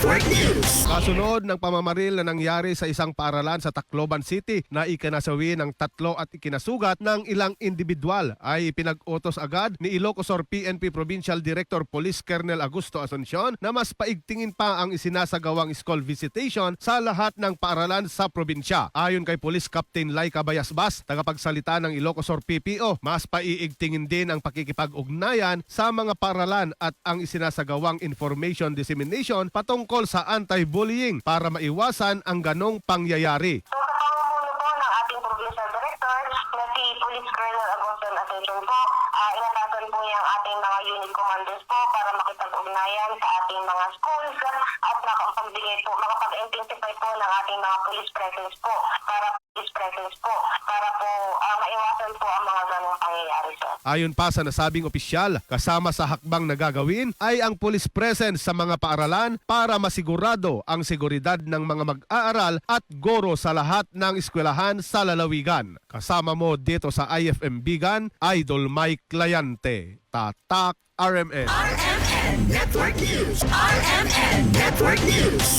Network News. Kasunod ng pamamaril na nangyari sa isang paaralan sa Tacloban City na ikinasawi ng 3 at ikinasugat ng ilang individual ay pinag-utos agad ni Ilocos Sur PNP Provincial Director Police Colonel Augusto Asuncion na mas paigtingin pa ang isinasagawang school visitation sa lahat ng paaralan sa probinsya. Ayon kay Police Captain Laika Bayasbas, tagapagsalita ng Ilocos Sur PPO, mas paiigtingin din ang pakikipag-ugnayan sa mga paaralan at ang isinasagawang information dissemination patungkol sa anti-bullying para maiwasan ang ganong pangyayari. So sa pamumuno po ng ating provincial director na si Police Colonel Augusto Asuncion po, inatasan po niya ang ating mga unit commanders po para makipag-ugnayan sa ating mga schools at makapag-intensify po ng ating mga police presence po para po maiwasan po ang mga ganong pangyayari, sir. Ayon pa sa nasabing opisyal, kasama sa hakbang na gagawin ay ang police presence sa mga paaralan para masigurado ang seguridad ng mga mag-aaral at guro sa lahat ng eskwelahan sa lalawigan. Kasama mo dito sa IFM Bigan, Idol Mike Layante, Tatak RMN. RMN Network News. RMN Network News.